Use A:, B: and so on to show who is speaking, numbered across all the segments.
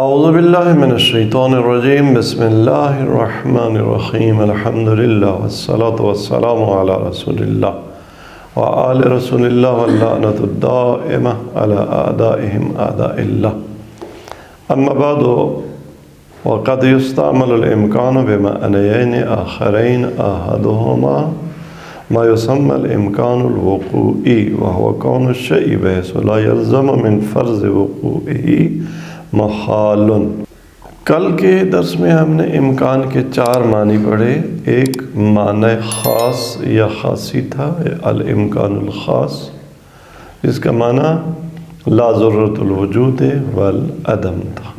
A: اعوذ باللہ من الشیطان الرجیم بسم اللہ الرحمن الرحیم الحمدللہ والصلاة والسلام علی رسول اللہ وآل رسول اللہ واللعنۃ الدائمہ علی اعدائہم اعداء اللہ اما بعد وقد يستعمل الامکان بمعنیین آخرین احدہما ما يسمى الامکان الوقوعی وهو کون الشیء بحیث لا يلزم من فرض وقوعہ محال۔ کل کے درس میں ہم نے امکان کے 4 معنی پڑھے۔ ایک معنی خاص یا خاصی تھا، الامکان الخاص، جس کا معنی لا ضرورت الوجود والعدم تھا،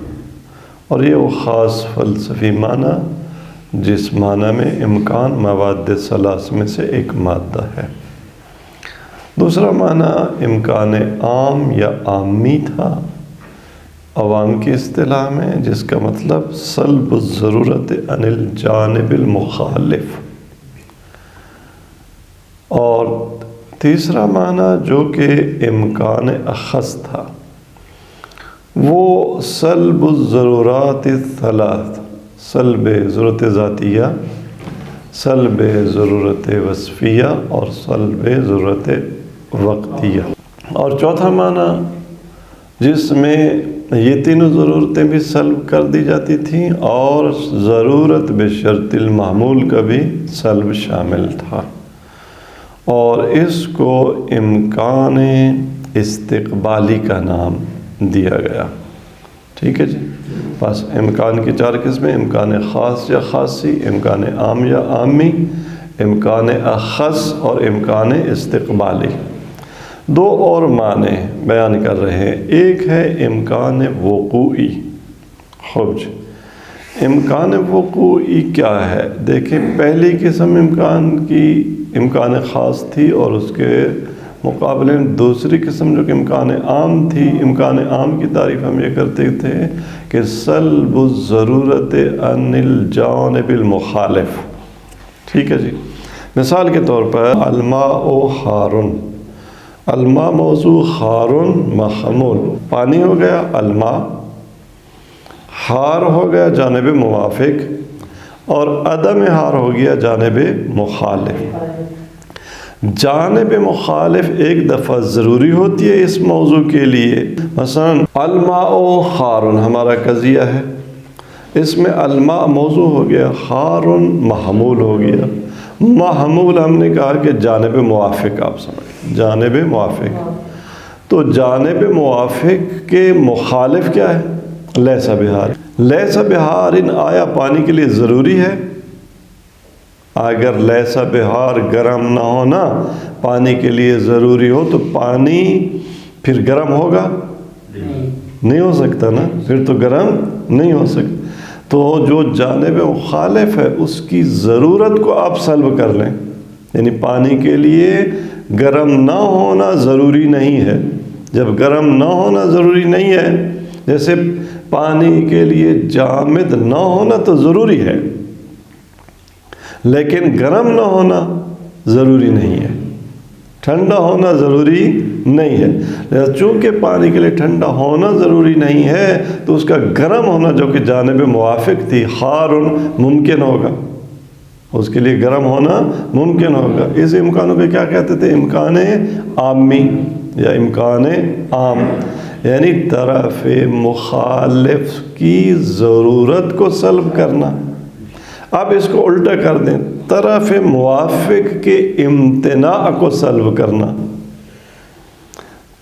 A: اور یہ وہ خاص فلسفی معنی جس معنی میں امکان مواد ثلاث میں سے ایک مادہ ہے۔ دوسرا معنی امکان عام یا عامی تھا، عوام کی اصطلاح میں، جس کا مطلب سلب الضرورت عن الجانب المخالف۔ اور تیسرا معنی جو کہ امکان اخص تھا، وہ سلب الضرورات الثلاث، سلب ضرورت ذاتیہ، سلب ضرورت وصفیہ اور سلب ضرورت وقتیہ۔ اور چوتھا معنی جس میں یہ تینوں ضرورتیں بھی سلب کر دی جاتی تھیں اور ضرورت بشرط المحمول کا بھی سلب شامل تھا، اور اس کو امکان استقبالی کا نام دیا گیا۔ ٹھیک ہے جی، بس امکان کی 4 قسمیں: امکان خاص یا خاصی، امکان عام یا عامی، امکان اخص اور امکان استقبالی۔ 2 اور معنی بیان کر رہے ہیں۔ ایک ہے امکان وقوعی۔ خوب جی، امکان وقوعی کیا ہے؟ دیکھیں، پہلی قسم امکان خاص تھی، اور اس کے مقابلے میں دوسری قسم جو کہ امکان عام تھی۔ امکان عام کی تعریف ہم یہ کرتے تھے کہ سلب الضرورت عن الجانب المخالف۔ ٹھیک ہے جی، مثال کے طور پر الماء حارٌ، الماء موضوع، حارٌ محمول، پانی ہو گیا الماء، حار ہو گیا جانب موافق، اور عدم حار ہو گیا جانب مخالف۔ جانب مخالف ایک دفعہ ضروری ہوتی ہے اس موضوع کے لیے، مثلا الماء حارٌ ہمارا قضیہ ہے، اس میں الماء موضوع ہو گیا، حار محمول ہو گیا۔ محمول ہم نے کہا کہ جانب موافق، آپ سمجھ، جانب موافق۔ تو جانب موافق کے مخالف کیا ہے؟ لیس بحار۔ لیس بحار آیا پانی کے لیے ضروری ہے؟ اگر لیس بحار گرم نہ ہونا پانی کے لیے ضروری ہو تو پانی پھر گرم ہوگا؟ نہیں ہو سکتا نا، پھر تو گرم نہیں ہو سکتا۔ تو جو جانب مخالف ہے اس کی ضرورت کو آپ سلب کر لیں، یعنی پانی کے لیے گرم نہ ہونا ضروری نہیں ہے۔ جب گرم نہ ہونا ضروری نہیں ہے، جیسے پانی کے لیے جامد نہ ہونا تو ضروری ہے، لیکن گرم نہ ہونا ضروری نہیں ہے، ٹھنڈا ہونا ضروری نہیں ہے۔ چونکہ پانی کے لیے ٹھنڈا ہونا ضروری نہیں ہے تو اس کا گرم ہونا جو کہ جانب موافق تھی، حار ممکن ہوگا، اس کے لیے گرم ہونا ممکن ہوگا۔ اس امکانوں کو کیا کہتے تھے؟ امکان عامی یا امکان عام، یعنی طرف مخالف کی ضرورت کو سلب کرنا۔ اب اس کو الٹا کر دیں، طرف موافق کے امتناع کو سلب کرنا۔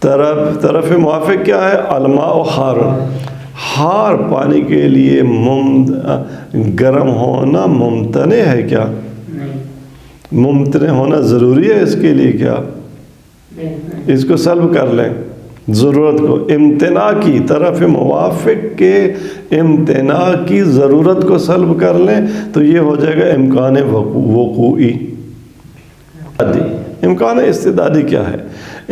A: طرف موافق کیا ہے؟ الماء حار، حار پانی کے لیے گرم ہونا ممتنع ہے کیا؟ ممتنع ہونا ضروری ہے اس کے لیے کیا؟ اس کو سلب کر لیں، ضرورت کو، امتناع کی، طرف موافق کے امتناع کی ضرورت کو سلب کر لیں تو یہ ہو جائے گا امکان وقوعی۔ امکان استعدادی کیا ہے؟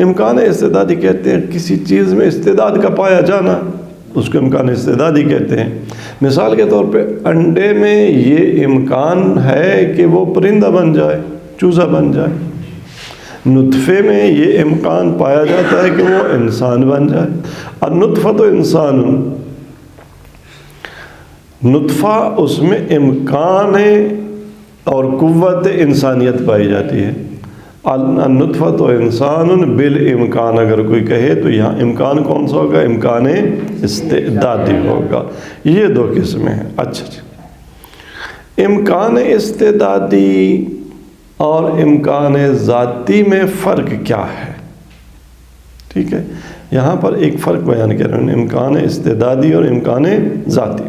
A: امکان استعدادی کہتے ہیں کسی چیز میں استعداد کا پایا جانا، اس کو امکان استعدادی کہتے ہیں۔ مثال کے طور پہ انڈے میں یہ امکان ہے کہ وہ پرندہ بن جائے، چوزا بن جائے۔ نطفے میں یہ امکان پایا جاتا ہے کہ وہ انسان بن جائے۔ النطفۃ انسان، نطفہ اس میں امکان ہے اور قوت انسانیت پائی جاتی ہے. النطفہ تو انسان بالامکان اگر کوئی کہے تو یہاں امکان کون سا ہوگا؟ امکان استعدادی ہوگا. یہ دو قسمیں ہیں. اچھا جی، امکان استعدادی اور امکان ذاتی میں فرق کیا ہے؟ ٹھیک ہے، یہاں پر ایک فرق بیان کر رہے ہیں، امکان استعدادی اور امکان ذاتی.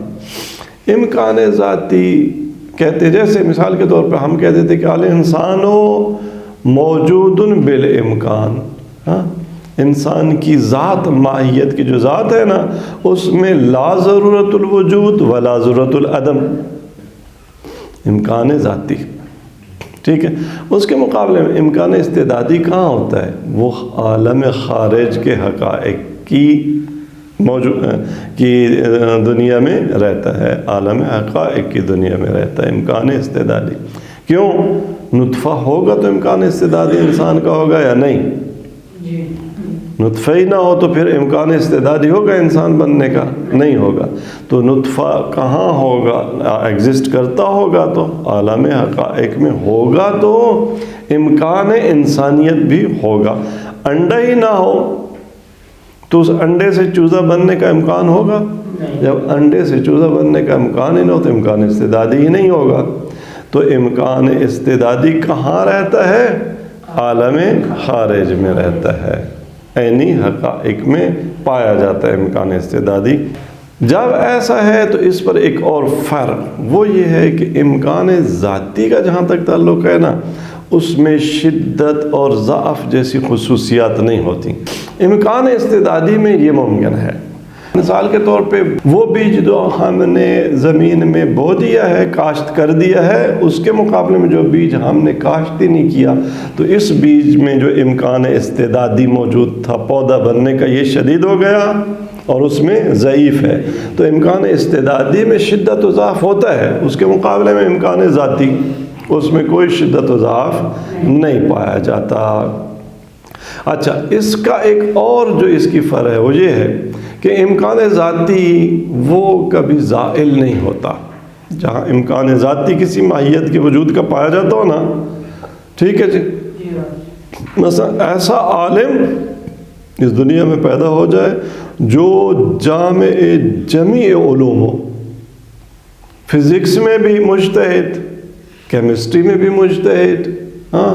A: امکان ذاتی کہتے جیسے مثال کے طور پہ ہم کہتے تھے کہ الانسان موجود بالامکان. ہاں، انسان کی ذات، ماہیت کی جو ذات ہے نا، اس میں لا ضرورت الوجود ولا ضرورت العدم، امکان ذاتی. ٹھیک ہے، اس کے مقابلے میں امکان استعدادی کہاں ہوتا ہے؟ وہ عالم خارج کے حقائق کی دنیا میں رہتا ہے، عالم حقائق کی دنیا میں رہتا ہے امکان استعدادی. کیوں؟ نطفہ ہوگا تو امکان استعدادی انسان کا ہوگا یا نہیں؟ نطفہ ہی نہ ہو تو پھر امکان استعدادی ہوگا انسان بننے کا؟ نہیں ہوگا. تو نطفہ کہاں ہوگا؟ ایگزسٹ کرتا ہوگا تو عالم حقائق میں ہوگا تو امکان انسانیت بھی ہوگا. انڈا ہی نہ ہو تو اس انڈے سے چوزہ بننے کا امکان ہوگا؟ جب انڈے سے چوزہ بننے کا امکان ہی نہ ہو تو امکان استعدادی ہی نہیں ہوگا. تو امکان استعدادی کہاں رہتا ہے؟ عالم خارج میں رہتا ہے، عینی حقائق میں پایا جاتا ہے امکان استعدادی. جب ایسا ہے تو اس پر ایک اور فرق وہ یہ ہے کہ امکان ذاتی کا جہاں تک تعلق ہے نا، اس میں شدت اور ضعف جیسی خصوصیات نہیں ہوتی. امکان استعدادی میں یہ ممکن ہے. مثال کے طور پہ وہ بیج جو ہم نے زمین میں بو دیا ہے، کاشت کر دیا ہے، اس کے مقابلے میں جو بیج ہم نے کاشت ہی نہیں کیا، تو اس بیج میں جو امکان استعدادی موجود تھا پودا بننے کا، یہ شدید ہو گیا اور اس میں ضعیف ہے. تو امکان استعدادی میں شدت و ضعف ہوتا ہے، اس کے مقابلے میں امکان ذاتی اس میں کوئی شدت و ضعف نہیں پایا جاتا. اچھا، اس کا ایک اور جو اس کی فرق ہے وہ یہ ہے کہ امکان ذاتی وہ کبھی زائل نہیں ہوتا. جہاں امکان ذاتی کسی ماہیت کے وجود کا پایا جاتا ہو نا، ٹھیک ہے جی، مثلا ایسا عالم اس دنیا میں پیدا ہو جائے جو جامع جمیع علوم ہو، فزکس میں بھی مجتہد، کیمسٹری میں بھی مجتہد، ہاں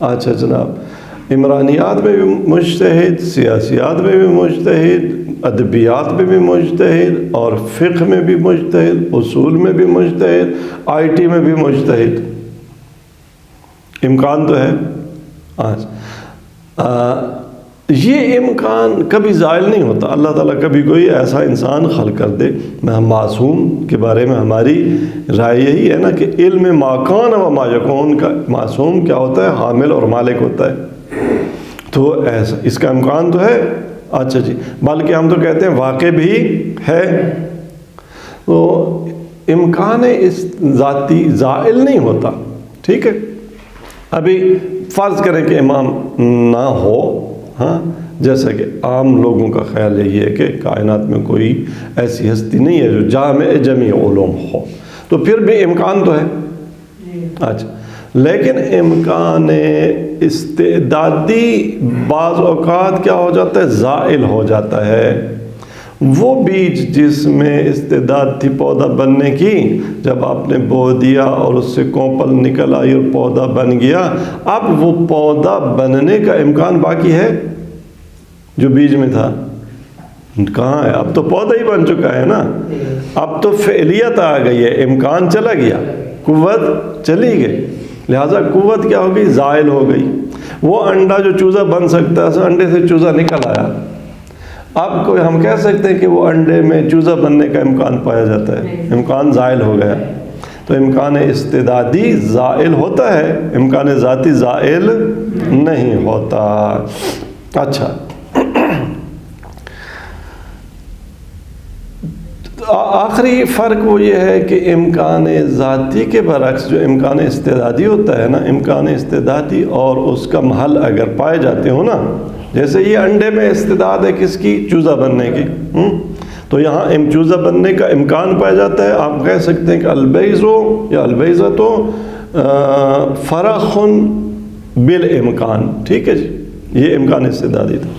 A: اچھا جناب، عمرانیات میں بھی مجتہد، سیاسیات میں بھی مجتہد، ادبیات میں بھی مجتہد، اور فقہ میں بھی مجتہد، اصول میں بھی مجتہد، آئی ٹی میں بھی مجتہد. امکان تو ہے. یہ امکان کبھی زائل نہیں ہوتا. اللہ تعالیٰ کبھی کوئی ایسا انسان خلق کر دے. معصوم کے بارے میں ہماری رائے یہی ہے نا کہ علم ما کان و ما یکون کا معصوم کیا ہوتا ہے؟ حامل اور مالک ہوتا ہے. تو ایسا اس کا امکان تو ہے. اچھا جی، بلکہ ہم تو کہتے ہیں واقع بھی ہے. تو امکان اس ذاتی زائل نہیں ہوتا. ٹھیک ہے، ابھی فرض کریں کہ امام نہ ہو، ہاں، جیسا کہ عام لوگوں کا خیال یہی ہے کہ کائنات میں کوئی ایسی ہستی نہیں ہے جو جامع جمیع علوم ہو، تو پھر بھی امکان تو ہے. اچھا، لیکن امکان استعدادی بعض اوقات کیا ہو جاتا ہے؟ زائل ہو جاتا ہے. وہ بیج جس میں استعداد تھی پودا بننے کی، جب آپ نے بو دیا اور اس سے کوپل نکل آئی اور پودا بن گیا، اب وہ پودا بننے کا امکان باقی ہے جو بیج میں تھا؟ کہاں ہے؟ اب تو پودا ہی بن چکا ہے نا. اب تو فعلیت آ گئی ہے، امکان چلا گیا، قوت چلی گئی. لہٰذا قوت کیا ہو گئی؟ زائل ہو گئی. وہ انڈا جو چوزہ بن سکتا ہے، انڈے سے چوزہ نکل آیا. اب کوئی ہم کہہ سکتے ہیں کہ وہ انڈے میں چوزہ بننے کا امکان پایا جاتا ہے؟ امکان زائل ہو گیا. تو امکان استعدادی زائل ہوتا ہے، امکان ذاتی زائل نہیں ہوتا. اچھا، آخری فرق وہ یہ ہے کہ امکان ذاتی کے برعکس جو امکان استعدادی ہوتا ہے نا، امکان استعدادی اور اس کا محل اگر پائے جاتے ہو نا، جیسے یہ انڈے میں استعداد ہے کس کی؟ چوزہ بننے کی، تو یہاں چوزہ بننے کا امکان پایا جاتا ہے. آپ کہہ سکتے ہیں کہ البیض یا البیضۃ فرخ بالامکان. ٹھیک ہے جی، یہ امکان استعدادی تھا.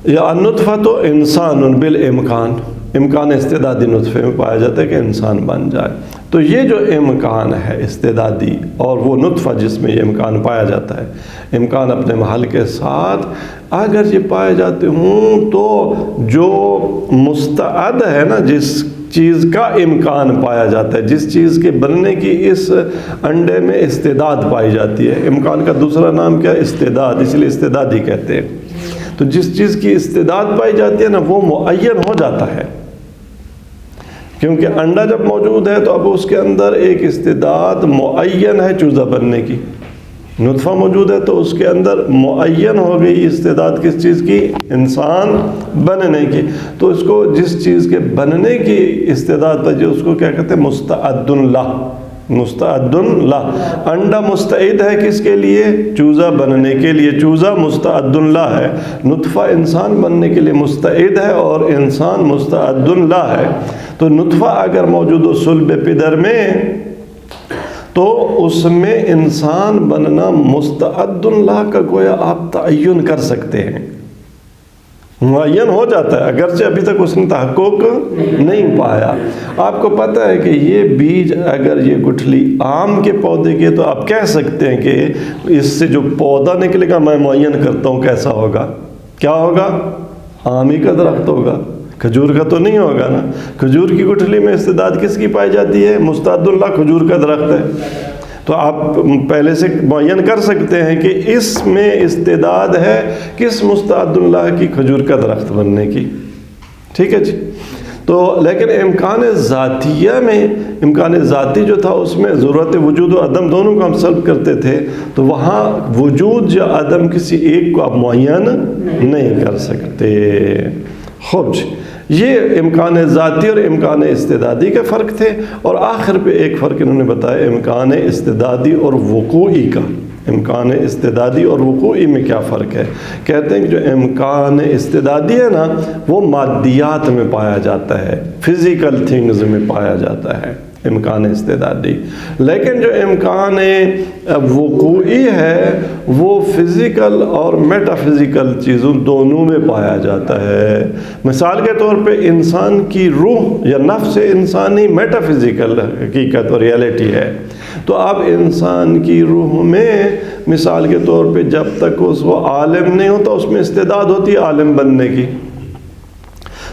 A: یا النطفۃ انسان بالامکان، امکان استعدادی نطفے میں پایا جاتا ہے کہ انسان بن جائے. تو یہ جو امکان ہے استعدادی اور وہ نطفہ جس میں یہ امکان پایا جاتا ہے، امکان اپنے محل کے ساتھ اگر یہ پائے جاتے ہوں تو جو مستعد ہے نا، جس چیز کا امکان پایا جاتا ہے، جس چیز کے بننے کی اس انڈے میں استعداد پائی جاتی ہے. امکان کا دوسرا نام کیا ہے؟ استعداد، اس لیے استعدادی کہتے ہیں. تو جس چیز کی استعداد پائی جاتی ہے نا، وہ معین ہو جاتا ہے. کیونکہ انڈا جب موجود ہے تو اب اس کے اندر ایک استعداد معین ہے چوزہ بننے کی. نطفہ موجود ہے تو اس کے اندر معین ہو گئی استعداد کس چیز کی؟ انسان بننے کی. تو اس کو جس چیز کے بننے کی استعداد پائی اس کو کیا کہتے ہیں؟ مستعد لہ. مستعد لہ. انڈا مستعد ہے کس کے لیے؟ چوزہ بننے کے لیے. چوزہ مستعد لہ ہے. نطفہ انسان بننے کے لیے مستعد ہے اور انسان مستعد لہ ہے. تو نطفہ اگر موجود ہو صلب پدر میں تو اس میں انسان بننا مستعد لہ کا گویا آپ تعین کر سکتے ہیں، معین ہو جاتا ہے، اگرچہ ابھی تک اس نے تحقق نہیں پایا. آپ کو پتہ ہے کہ یہ بیج اگر یہ گٹھلی آم کے پودے کی تو آپ کہہ سکتے ہیں کہ اس سے جو پودا نکلے گا میں معین کرتا ہوں کیسا ہوگا. کیا ہوگا؟ آم ہی کا درخت ہوگا، کھجور کا تو نہیں ہوگا نا. کھجور کی گٹھلی میں استعداد کس کی پائی جاتی ہے؟ مستعد لہ کھجور کا درخت ہے. تو آپ پہلے سے معین کر سکتے ہیں کہ اس میں استعداد ہے کس؟ مستعد لہ کی، کھجور کا درخت بننے کی. ٹھیک ہے جی. تو لیکن امکان ذاتیہ میں، امکان ذاتی جو تھا اس میں ضرورت وجود و عدم دونوں کو ہم سلب کرتے تھے. تو وہاں وجود یا عدم کسی ایک کو آپ معین نہیں کر سکتے. خوب جی، یہ امکان ذاتی اور امکان استعدادی کے فرق تھے. اور آخر پہ ایک فرق انہوں نے بتایا امکان استعدادی اور وقوعی کا. امکان استعدادی اور وقوعی میں کیا فرق ہے؟ کہتے ہیں کہ جو امکان استعدادی ہے نا وہ مادیات میں پایا جاتا ہے، فزیکل تھنگز میں پایا جاتا ہے امکان استعدادی. لیکن جو امکان وقوعی ہے وہ فزیکل اور میٹا فزیکل چیزوں دونوں میں پایا جاتا ہے. مثال کے طور پہ انسان کی روح یا نفس انسانی میٹا فزیکل حقیقت اور ریالٹی ہے. تو اب انسان کی روح میں مثال کے طور پہ جب تک وہ عالم نہیں ہوتا اس میں استعداد ہوتی ہے عالم بننے کی.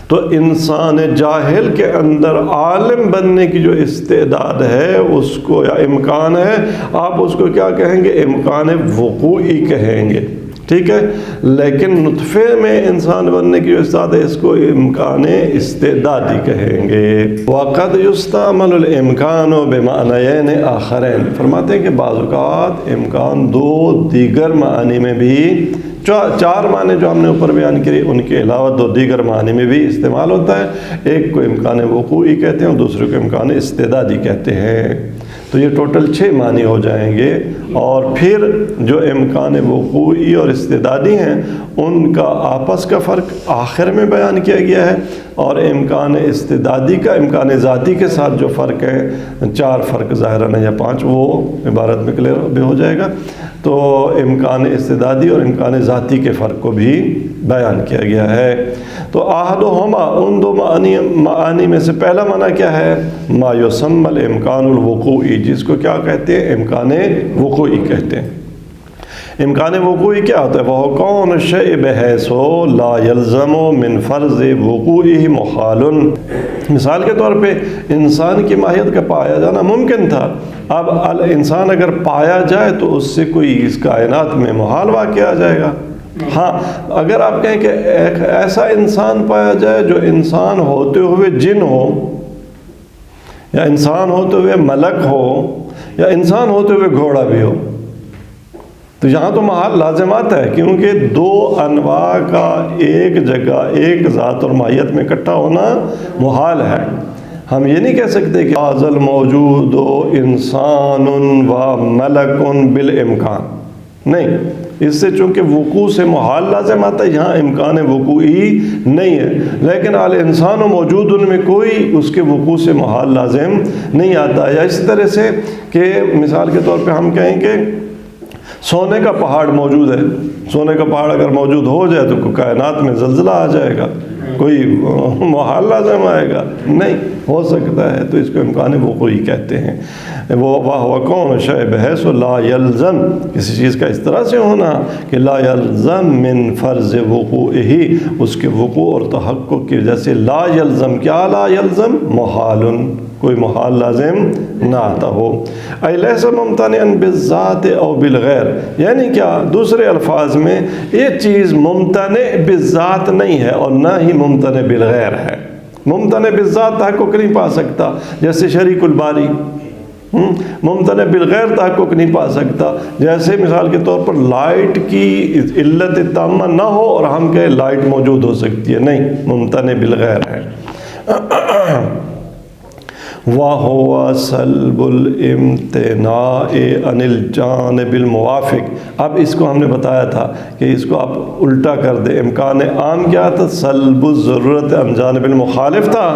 A: تو انسان جاہل کے اندر عالم بننے کی جو استعداد ہے اس کو یا امکان ہے، آپ اس کو کیا کہیں گے؟ امکان وقوعی کہیں گے. ٹھیک ہے. لیکن نطفے میں انسان بننے کی جو استعداد ہے اس کو امکان استعدادی کہیں گے. وَقَدْ يُسْتَعْمَلُ الْإِمْكَانُ بِمَعْنَيَيْنِ آخَرَيْنِ. فرماتے ہیں کہ بعض اوقات امکان دو دیگر معانی میں بھی، چار معنی جو ہم نے اوپر بیان کری ان کے علاوہ دو دیگر معنی میں بھی استعمال ہوتا ہے. ایک کو امکان وقوعی کہتے ہیں اور دوسرے کو امکان استعدادی کہتے ہیں. تو یہ ٹوٹل 6 معنی ہو جائیں گے. اور پھر جو امکان وقوعی اور استعدادی ہیں ان کا آپس کا فرق آخر میں بیان کیا گیا ہے. اور امکان استعدادی کا امکان ذاتی کے ساتھ جو فرق ہے، 4 فرق ظاہراً یا 5 وہ عبارت میں کلیئر بھی ہو جائے گا. تو امکان استعدادی اور امکان ذاتی کے فرق کو بھی بیان کیا گیا ہے. تو احدہما، ان دو معانی میں سے پہلا معنی کیا ہے؟ ما یسمى الامکان الوقوعی، جس کو کیا کہتے ہیں؟ امکان وقوعی کہتے ہیں. امکان وقوعی کیا ہوتا ہے؟ وہ کون الشیء بحیث لا یلزم من فرض وقوعہ محال. مثال کے طور پہ انسان کی ماہیت کا پایا جانا ممکن تھا. اب انسان اگر پایا جائے تو اس سے کوئی اس کائنات میں محال واقع آ جائے گا. ہاں اگر آپ کہیں کہ ایک ایسا انسان پایا جائے جو انسان ہوتے ہوئے جن ہو، یا انسان ہوتے ہوئے ملک ہو، یا انسان ہوتے ہوئے گھوڑا بھی ہو، تو یہاں تو محال لازمات ہے، کیونکہ 2 انواع کا ایک جگہ ایک ذات اور ماہیت میں اکٹھا ہونا محال ہے. ہم یہ نہیں کہہ سکتے کہ ازل موجود انسان و ملک بالامکان، نہیں. اس سے چونکہ وقوع سے محال لازم آتا ہے، یہاں امکان وقوعی نہیں ہے، لیکن الانسان و موجود ان میں کوئی اس کے وقوع سے محال لازم نہیں آتا. یا اس طرح سے کہ مثال کے طور پہ ہم کہیں کہ سونے کا پہاڑ موجود ہے، سونے کا پہاڑ اگر موجود ہو جائے تو کائنات میں زلزلہ آ جائے گا، کوئی محال لازم آئے گا؟ نہیں ہو سکتا ہے. تو اس کو امکان وقوعی کہتے ہیں. وہ کون شے بحیث لا یلزم، کسی چیز کا اس طرح سے ہونا کہ لا یلزم من فرض وقوعہ، اس کے وقوع اور تحقق کی وجہ سے لا یلزم، کیا لا یلزم؟ محال، کوئی محال لازم نہ آتا ہو. ای لیس ممتنعا بالذات او بالغیر، یعنی کیا دوسرے الفاظ میں یہ چیز ممتنع بالذات نہیں ہے اور نہ ہی ممتنع بالغیر ہے. ممتنع بالذات تحقق نہیں پا سکتا جیسے شریک الباری، ممتنع بالغیر تحقق نہیں پا سکتا جیسے مثال کے طور پر لائٹ کی علت تامہ نہ ہو اور ہم کہیں لائٹ موجود ہو سکتی ہے، نہیں، ممتنع بالغیر ہے. وَهُوَ سَلْبُ الْإِمْتِنَاءِ عَنِ الْجَانِبِ الْمُوَافِقِ. اب اس کو ہم نے بتایا تھا کہ اس کو آپ الٹا کر دیں. امکان عام کیا تھا؟ سلب الضرورت عن جانب المخالف تھا.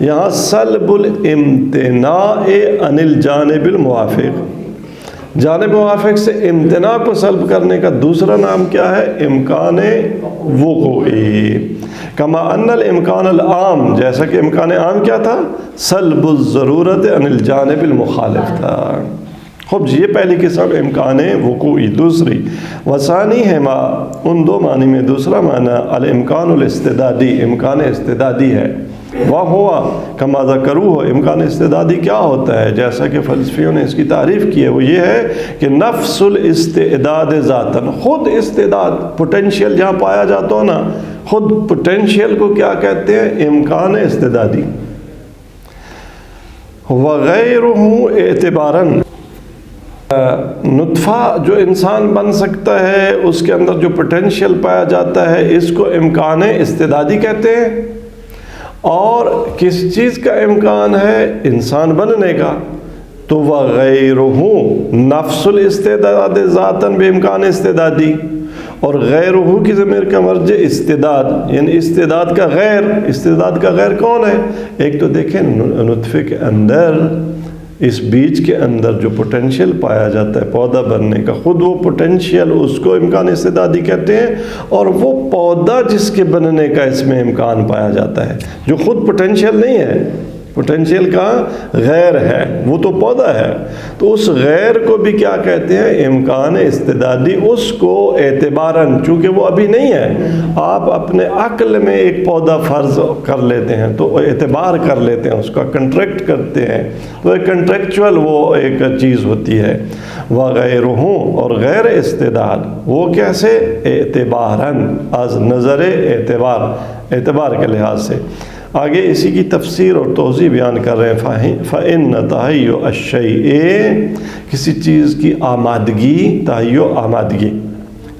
A: یہاں سلب الامتناء عن الجانب الموافق، جانب موافق سے امتناع کو سلب کرنے کا دوسرا نام کیا ہے؟ امکان وقوعی. کما ان الامکان العام، جیسا کہ امکان عام کیا تھا؟ سلب الضرورت عن الجانب المخالف تھا. خوب جی، یہ پہلی قسم امکان وقوعی. دوسری وثانی ہے ما، ان دو معنی میں دوسرا معنی الامکان الاستعدادی، امکان استعدادی ہے. وہ ہوا کما ذکروہ، امکان استعدادی کیا ہوتا ہے؟ جیسا کہ فلسفیوں نے اس کی تعریف کی ہے، وہ یہ ہے کہ نفس الاستعداد ذاتاً، خود استعداد، پوٹینشیل جہاں پایا جاتا ہو نا، خود پوٹینشیل کو کیا کہتے ہیں؟ امکان استعدادی. وغیرہ اعتباراً، نطفہ جو انسان بن سکتا ہے اس کے اندر جو پوٹینشیل پایا جاتا ہے اس کو امکان استعدادی کہتے ہیں. اور کس چیز کا امکان ہے؟ انسان بننے کا. تو وغیرہ نفس الاستعداد ذاتاً بامکان استعدادی، اور غیرہ کی ضمیر کا مرجع استعداد، یعنی استعداد کا غیر. استعداد کا غیر کون ہے؟ ایک تو دیکھیں نطفے کے اندر، اس بیج کے اندر جو پوٹینشیل پایا جاتا ہے پودا بننے کا، خود وہ پوٹینشیل اس کو امکان استعدادی کہتے ہیں. اور وہ پودا جس کے بننے کا اس میں امکان پایا جاتا ہے، جو خود پوٹینشیل نہیں ہے، پوٹینشیل کا غیر ہے، وہ تو پودا ہے، تو اس غیر کو بھی کیا کہتے ہیں؟ امکان استعدادی. اس کو اعتباراً، چونکہ وہ ابھی نہیں ہے، آپ اپنے عقل میں ایک پودا فرض کر لیتے ہیں تو اعتبار کر لیتے ہیں، اس کا کنٹریکٹ کرتے ہیں، تو ایک کنٹریکچول وہ ایک چیز ہوتی ہے. وغیرہ، اور غیر استعداد وہ کیسے؟ اعتباراً، از نظر اعتبار، اعتبار کے لحاظ سے. آگے اسی کی تفسیر اور توضیح بیان کر رہے ہیں. فَإِنَّ تَحَيُّ الشَّيْءِ، کسی چیز کی آمادگی، تحیّ آمادگی،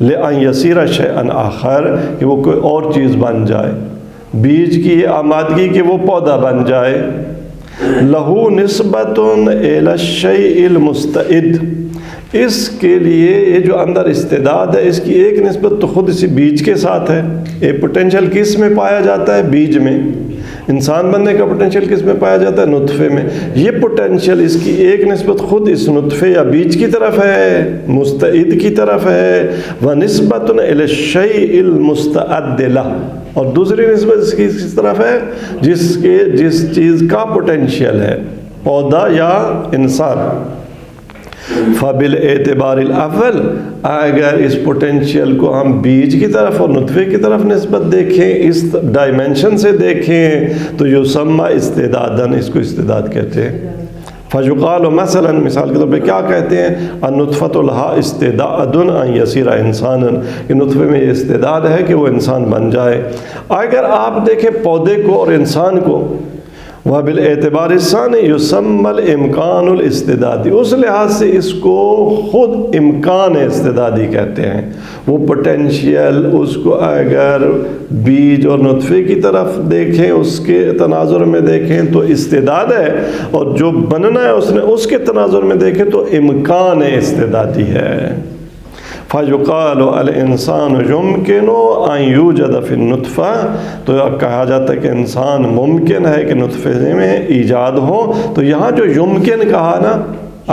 A: لِأَنْ يَصِيرَ شَيْئًا آخر، کہ وہ کوئی اور چیز بن جائے. بیج کی یہ آمادگی کہ وہ پودا بن جائے. لَهُ نِسْبَةٌ إِلَى الشَّيْءِ الْمُسْتَعِدِ، اس کے لیے یہ جو اندر استعداد ہے اس کی ایک نسبت تو خود اسی بیج کے ساتھ ہے. یہ پوٹینشیل کس میں پایا جاتا ہے؟ بیج میں. انسان بننے کا پوٹینشیل کس میں پایا جاتا ہے؟ نطفے میں. یہ پوٹینشیل اس کی ایک نسبت خود اس نطفے یا بیج کی طرف ہے، مستعد کی طرف ہے. وَنِسْبَةٌ إِلَى الشَّيْءِ الْمُسْتَعَدِّ لَهُ، اور دوسری نسبت اس کی کس طرف ہے؟ جس چیز کا پوٹینشیل ہے، پودا یا انسان. فَبِالْاعْتِبَارِ الْأَوَّلِ، اگر اس پوٹینشیل کو ہم بیج کی طرف اور نطفے کی طرف نسبت دیکھیں، اس ڈائمنشن سے دیکھیں، تو یسمى استعداداً، اس کو استعداد کہتے ہیں. فَيُقَالُ مثلا، مثال کے طور پہ کیا کہتے ہیں؟ النطفۃ لها استعداد ان یصیر انسانا، کہ نطفے میں یہ استعداد ہے کہ وہ انسان بن جائے. اگر آپ دیکھیں پودے کو اور انسان کو، وَبِالْاعْتِبَارِ الثَّانِي يُسَمَّى الْإِمْكَانُ الْاِسْتِدَادِ، اس لحاظ سے اس کو خود امکان استعدادی کہتے ہیں. وہ پوٹینشیل، اس کو اگر بیج اور نطفے کی طرف دیکھیں، اس کے تناظر میں دیکھیں تو استعداد ہے، اور جو بننا ہے اس نے اس کے تناظر میں دیکھیں تو امکان استعدادی ہے. فَيُقَالُ الْإِنسَانُ يُمْكِنُ أَن يُوجَدَ فِي النُّطْفَةِ، تو کہا جاتا ہے کہ انسان ممکن ہے کہ نطفے میں ایجاد ہو. تو یہاں جو یمکن کہا نا،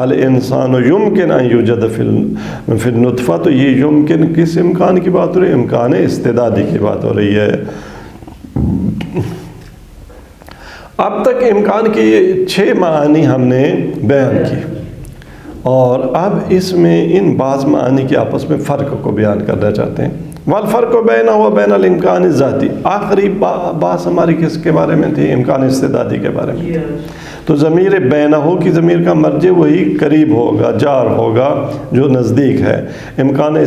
A: الانسان یمکن ان یوجد فی النطفہ، تو یہ یمکن کس امکان کی بات ہو رہی ہے؟ امکان استعدادی کی بات ہو رہی ہے. اب تک امکان کے 6 معانی ہم نے بیان کی، اور اب اس میں ان بعض معانی کے آپس میں فرق کو بیان کرنا چاہتے ہیں. والفرق بینہ و بین الامکان الذاتی، آخری بات ہماری کس کے بارے میں تھی؟ امکان استعدادی کے بارے میں. تو ضمیر بینہ کی ضمیر کا مرجع وہی قریب ہوگا، جار ہوگا، جو نزدیک ہے. امکان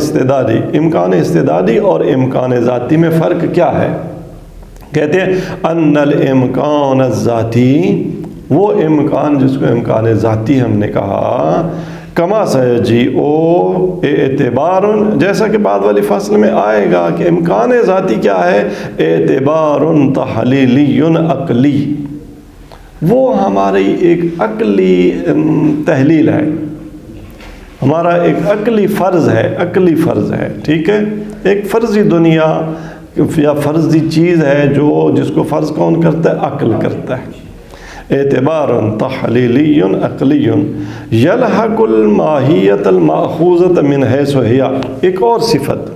A: استعدادی اور امکان ذاتی میں فرق کیا ہے؟ کہتے ہیں ان الامکان الذاتی، وہ امکان جس کو امکان ذاتی ہم نے کہا، کما سیجیء اعتبار، جیسا کہ بعد والی فصل میں آئے گا کہ امکان ذاتی کیا ہے؟ اعتبار تحلیلی عقلی، وہ ہماری ایک عقلی تحلیل ہے، ہمارا ایک عقلی فرض ہے. ٹھیک ہے، ایک فرضی دنیا یا فرضی چیز ہے جس کو فرض کون کرتا ہے؟ عقل کرتا ہے. اعتبار تحلیلی عقلی یلحق الماہیت الماخوذۃ من حیث ہی، ایک اور صفت،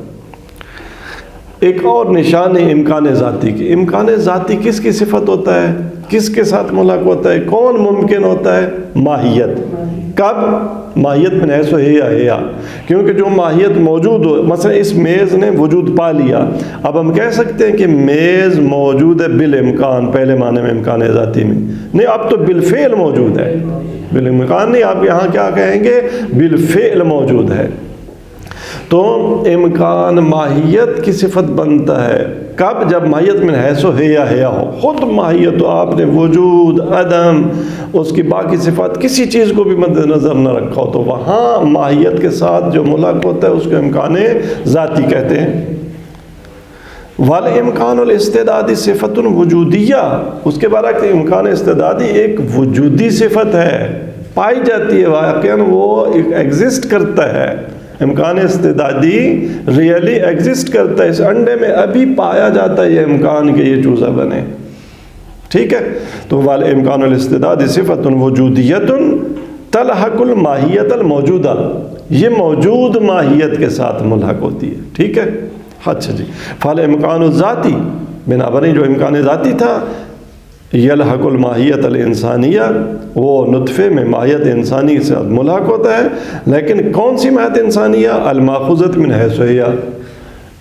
A: ایک اور نشانی امکان ذاتی کی. امکان ذاتی کس کی صفت ہوتا ہے؟ کس کے ساتھ ملحق ہوتا ہے؟ کون ممکن ہوتا ہے؟ ماہیت. کب؟ ماہیت من حیث ہی، کیونکہ جو ماہیت موجود ہو، مثلا اس میز نے وجود پا لیا، اب ہم کہہ سکتے ہیں کہ میز موجود ہے بالامکان، پہلے معنی میں امکان ذاتی میں نہیں، اب تو بالفعل موجود ہے، بالامکان نہیں، آپ یہاں کیا کہیں گے؟ بالفعل موجود ہے. تو امکان ماہیت کی صفت بنتا ہے کب؟ جب ماہیت من حیث ہی ہو، خود ماہیت تو آپ نے وجود، عدم، اس کی باقی صفات، کسی چیز کو بھی مد نظر نہ رکھا ہو، تو وہاں ماہیت کے ساتھ جو ملحق ہوتا ہے اس کو امکان ذاتی کہتے ہیں. والامکان الاستعدادی صفت وجودیہ، اس کے برعکس امکان استعدادی ایک وجودی صفت ہے، پائی جاتی ہے، واقعاً وہ ایگزسٹ کرتا ہے. امکان استعدادی ریئلی ایگزسٹ کرتا ہے، اس انڈے میں ابھی پایا جاتا ہے یہ امکان کہ یہ چوزا بنے. ٹھیک ہے، تو والامکان الاستعدادی صفت وجودیت تلحق الماہیت الموجودہ، یہ موجود ماہیت کے ساتھ ملحق ہوتی ہے. ٹھیک ہے، اچھا جی. فالامکان الذاتی، بنابراً جو امکان ذاتی تھا، یلحق الماہیت الانسانیہ، وہ نطفے میں ماہیت انسانی سے ملحق ہوتا ہے، لیکن کون سی ماہیت انسانیہ؟ الماخوذۃ من حیث ہی،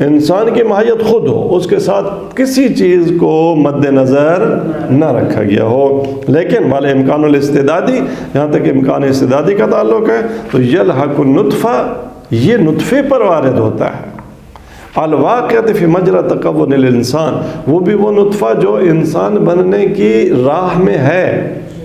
A: انسان کی ماہیت خود ہو، اس کے ساتھ کسی چیز کو مد نظر نہ رکھا گیا ہو. لیکن والامکان الاستعدادی، یہاں تک امکان استعدادی کا تعلق ہے، تو یلحق النطفہ، یہ نطفے پر وارد ہوتا ہے. الواقعۃ فی مجرى تکون الانسان، وہ بھی وہ نطفہ جو انسان بننے کی راہ میں ہے،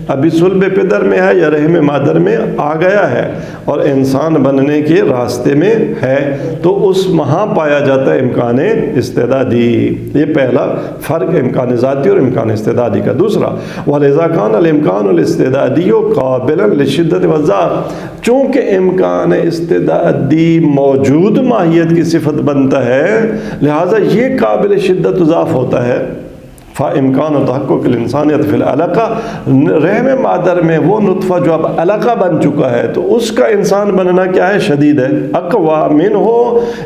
A: ابھی صلب پدر میں ہے یا رحم مادر میں آ گیا ہے اور انسان بننے کے راستے میں ہے، تو اس وہاں پایا جاتا ہے امکان استعدادی. یہ پہلا فرق امکان ذاتی اور امکان استعدادی کا. دوسرا، وَلِذَا كَانَ الْإِمْكَانُ الْإِسْتِعْدَادِيُّ قَابِلًا لِشِدَّةِ وَالضَّعْفِ، چونکہ امکان استعدادی موجود ماہیت کی صفت بنتا ہے، لہٰذا یہ قابل شدت و ضعف ہوتا ہے. فامکان تحقق الانسانیت فی العلقہ، رحم مادر میں وہ نطفہ جو اب علقہ بن چکا ہے، تو اس کا انسان بننا کیا ہے؟ شدید ہے. اقوی منہ،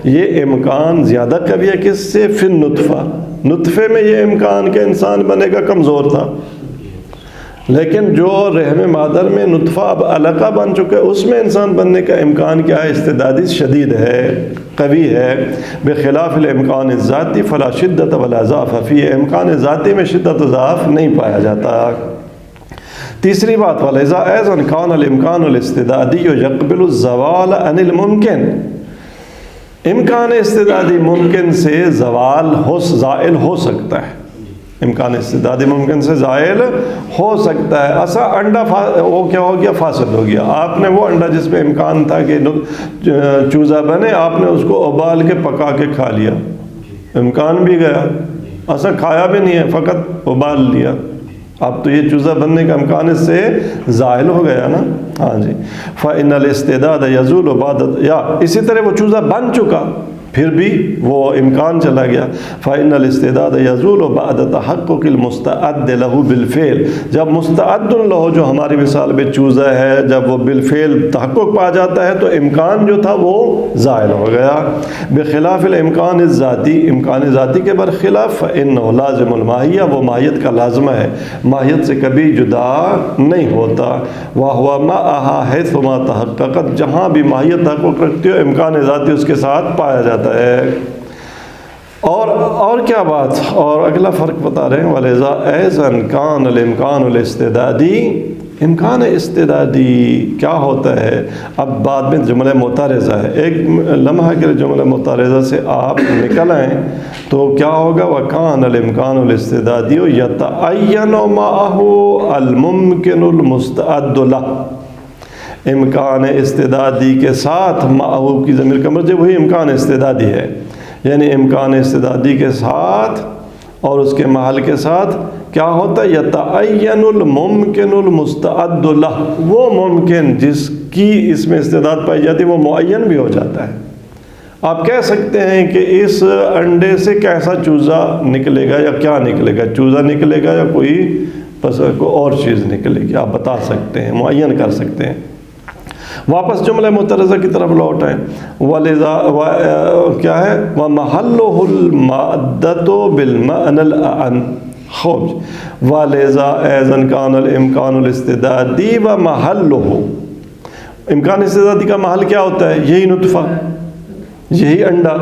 A: یہ امکان زیادہ قوی ہے کس سے؟ فی النطفہ، نطفے میں یہ امکان کہ انسان بنے کا کمزور تھا، لیکن جو رحم مادر میں نطفہ اب علقہ بن چکا ہے، اس میں انسان بننے کا امکان کیا ہے؟ استعدادی شدید ہے، قوی ہے. بخلاف الامکان الذاتی فلا شدت ولا ضعف فی، امکان ذاتی میں شدت و ضعف نہیں پایا جاتا. تیسری بات، ولذا ایضا کان الامکان الاستعدادی یقبل الزوال عن الممکن، امکان استعدادی ممکن سے زائل ہو سکتا ہے، امکان استعدادی ممکن سے زائل ہو سکتا ہے. ایسا انڈا وہ کیا ہو گیا؟ فاسد ہو گیا. آپ نے وہ انڈا جس میں امکان تھا کہ چوزا بنے، آپ نے اس کو ابال کے پکا کے کھا لیا، امکان بھی گیا. ایسا کھایا بھی نہیں ہے، فقط ابال لیا. اب تو یہ چوزہ بننے کا امکان اس سے زائل ہو گیا نا. ہاں جی. فَإِنَّ الْإِسْتِعْدَادَ يَزُولُ بَعْدَ، یا اسی طرح وہ چوزہ بن چکا پھر بھی وہ امکان چلا گیا. فَإِنَّ الْإِسْتِعْدَادَ يَزُولُ بَعْدَ تَحَقُّقِ الْمُسْتَعَدِّ لَهُ بِالْفِعْلِ، جب مستعد لہو جو ہماری مثال میں چوزہ ہے، جب وہ بالفعل تحقق پا جاتا ہے تو امکان جو تھا وہ زائل ہو گیا. بخلاف الامکان الذاتی، امکان ذاتی کے برخلاف فَإِنَّهُ لازم الماہیہ، وہ ماہیت کا لازمہ ہے، ماہیت سے کبھی جدا نہیں ہوتا. وَهُوَ مَعَهَا حَيْثُمَا تَحَقَّقَتْ، جہاں بھی ماہیت تحقق رکھتی ہو امکان ذاتی اس کے ساتھ پایا جاتا ہے. اور کیا بات، اور اگلا فرق بتا رہے ہیں. وَلِذَا أَيْضًا كَانَ الْإِمْكَانُ الْإِسْتِعْدَادِي، امکان استعدادی کیا ہوتا ہے؟ اب بعد میں جملہ معترضہ ہے، ایک لمحہ کے جملہ معترضہ سے آپ نکل آئیں تو کیا ہوگا؟ وَكَانَ الْإِمْكَانُ الْإِسْتِعْدَادِيُّ يَتَعَيَّنُ مَعَهُ الْمُمْكِنُ الْمُسْتَعَدُّ لَهُ، امکان استعدادی کے ساتھ معہو کی ضمیر کا مرجع وہی امکان استعدادی ہے، یعنی امکان استعدادی کے ساتھ اور اس کے محل کے ساتھ کیا ہوتا ہے؟ یتعین الممکن المستعد لہ، وہ ممکن جس کی اس میں استعداد پائی جاتی ہے وہ معین بھی ہو جاتا ہے. آپ کہہ سکتے ہیں کہ اس انڈے سے کیسا چوزہ نکلے گا یا کیا نکلے گا، چوزہ نکلے گا یا کوئی اور چیز نکلے گی، آپ بتا سکتے ہیں، معین کر سکتے ہیں. واپس جملہ معترضہ کی طرف لوٹ آئیں. کیا ہے؟ وَمَحَلُّهُ الْمَادَّةُ بِالْمَعْنَى الْأَعَنِّ. خوب. وَلِذَا أَيْضًا كَانَ الْإِمْكَانُ الْإِسْتِعْدَادِي وَمَحَلُّهُ، امکان استعدادی کا محل کیا ہوتا ہے؟ یہی نطفہ، یہی انڈا،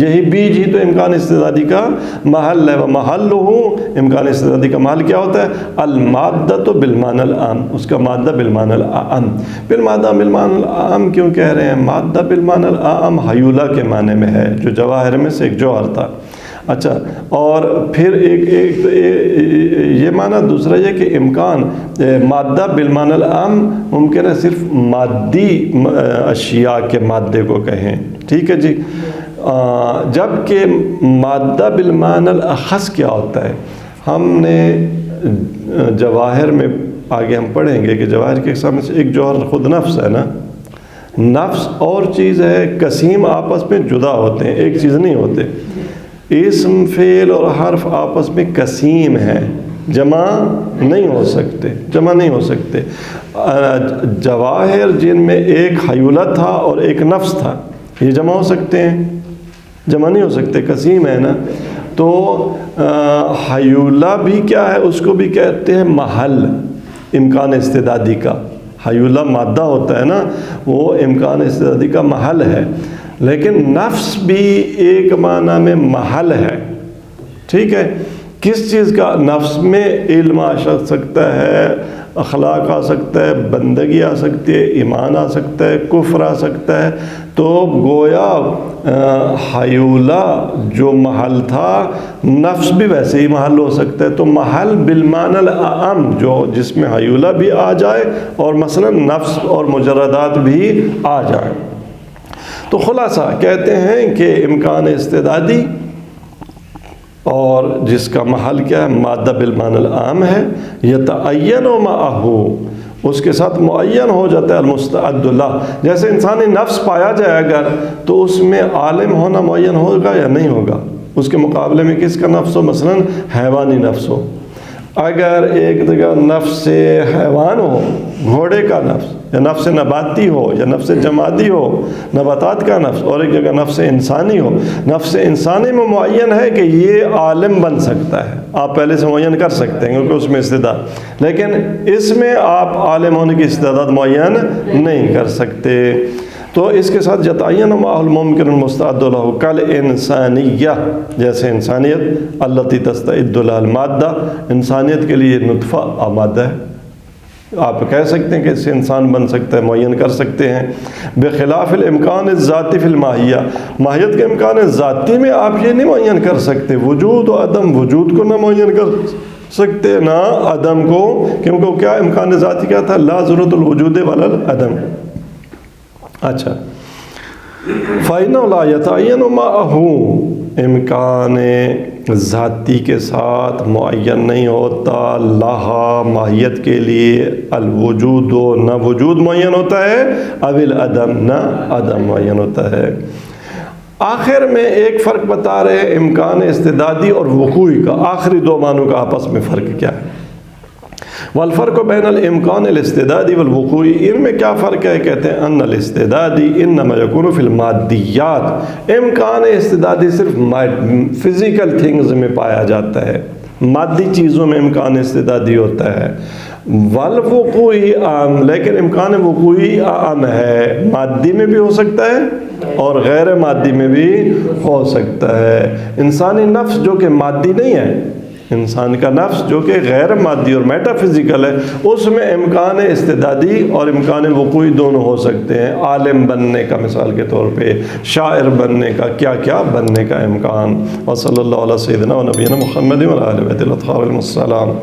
A: یہی بیج ہی تو امکان استعدادی کا محل ہے. وَمَحَلُّهُ، امکان استعدادی کا محل کیا ہوتا ہے؟ الْمَادَّةُ بِالْمَعْنَى الْعَامِ، اس کا مادہ بالمعنی العام. بالمادہ بالمعنی العام کیوں کہہ رہے ہیں؟ مادہ بالمعنی العام حیولہ کے معنی میں ہے، جو جواہر میں سے ایک جوہر تھا. اچھا، اور پھر ایک یہ معنی، دوسرا یہ کہ امکان مادہ بالمعنی العام ممکن ہے صرف مادی اشیاء کے مادے کو کہیں، ٹھیک ہے جی. جبکہ مادہ بالمعنی الاخص کیا ہوتا ہے؟ ہم نے جواہر میں آگے ہم پڑھیں گے کہ جواہر کے اقسام سے ایک جوہر خود نفس ہے نا، نفس اور چیز ہے، قسیم آپس میں جدا ہوتے ہیں، ایک چیز نہیں ہوتے. اسم، فعل اور حرف آپس میں قسیم ہیں، جمع نہیں ہو سکتے، جمع نہیں ہو سکتے. جواہر جن میں ایک حیولہ تھا اور ایک نفس تھا، یہ جمع ہو سکتے ہیں؟ جمع نہیں ہو سکتے، قسیم ہے نا. تو حیولہ بھی کیا ہے؟ اس کو بھی کہتے ہیں محل امکان استعدادی کا. حیولہ مادہ ہوتا ہے نا، وہ امکان استعدادی کا محل ہے. لیکن نفس بھی ایک معنی میں محل ہے، ٹھیک ہے. کس چیز کا؟ نفس میں علم آ سکتا ہے، اخلاق آ سکتا ہے، بندگی آ سکتی ہے، ایمان آ سکتا ہے، کفر آ سکتا ہے. تو گویا حیولہ جو محل تھا، نفس بھی ویسے ہی محل ہو سکتا ہے. تو محل بالمعنی العام، جو جس میں حیولہ بھی آ جائے اور مثلا نفس اور مجردات بھی آ جائے. تو خلاصہ کہتے ہیں کہ امکان استعدادی اور جس کا محل کیا ہے؟ مادہ بالمعنی العام ہے. یتعین معہ، اس کے ساتھ معین ہو جاتا ہے المستعد لہ. جیسے انسانی نفس پایا جائے اگر تو اس میں عالم ہونا معین ہوگا یا نہیں ہوگا؟ اس کے مقابلے میں کس کا نفس ہو؟ مثلا حیوانی نفس ہو. اگر ایک جگہ نفس حیوان ہو، گھوڑے کا نفس، یا نفس نباتی ہو یا نفس جمادی ہو، نباتات کا نفس، اور ایک جگہ نفس انسانی ہو، نفس انسانی میں معین ہے کہ یہ عالم بن سکتا ہے، آپ پہلے سے معین کر سکتے ہیں کیونکہ اس میں استعداد. لیکن اس میں آپ عالم ہونے کی استعداد معین نہیں کر سکتے. تو اس کے ساتھ یتعین معہ الممکن المستعد لہ کل انسانیہ، جیسے انسانیت، التی تستعد لہ المادہ، انسانیت کے لیے نطفہ آمادہ ہے، آپ کہہ سکتے ہیں کہ اس سے انسان بن سکتا ہے، معین کر سکتے ہیں. بخلاف الامکان الذاتی فی الماہیہ، ماہیت کے امکان ذاتی میں آپ یہ نہیں معین کر سکتے، وجود و عدم، وجود کو نہ معین کر سکتے نہ عدم کو، کیونکہ کیا امکان ذاتی کیا تھا؟ لا ضرورت الوجود ولا العدم. اچھا، فَإِنَّهُ لَا يَتَعَيَّنُ مَعَهُ، امکان ذاتی کے ساتھ معین نہیں ہوتا، لہا ماہیت کے لیے، الوجود و نہ وجود معین ہوتا ہے، اب العدم نہ عدم معین ہوتا ہے۔ آخر میں ایک فرق بتا رہے ہیں امکان استعدادی اور وقوعی کا، آخری دو معنوں کا آپس میں فرق کیا ہے؟ والفرق بین الامکان الاستعدادی والوقوعی، ان میں کیا فرق ہے؟ کہتے ہیں ان الاستعدادی انما یکون فی المادیات، امکان استعدادی صرف فزیکل تھنگز میں پایا جاتا ہے، مادی چیزوں میں امکان استعدادی ہوتا ہے۔ والوقوعی عام، لیکن امکان وقوعی عام ہے، مادی میں بھی ہو سکتا ہے اور غیر مادی میں بھی ہو سکتا ہے۔ انسانی نفس جو کہ مادی نہیں ہے، انسان کا نفس جو کہ غیر مادی اور میٹا فزیکل ہے، اس میں امکان استعدادی اور امکان وقوعی دونوں ہو سکتے ہیں۔ عالم بننے کا مثال کے طور پہ، شاعر بننے کا، کیا کیا بننے کا امکان۔ وصلی اللہ علیہ سیدنا و نبینا محمد و علیہ وسلم۔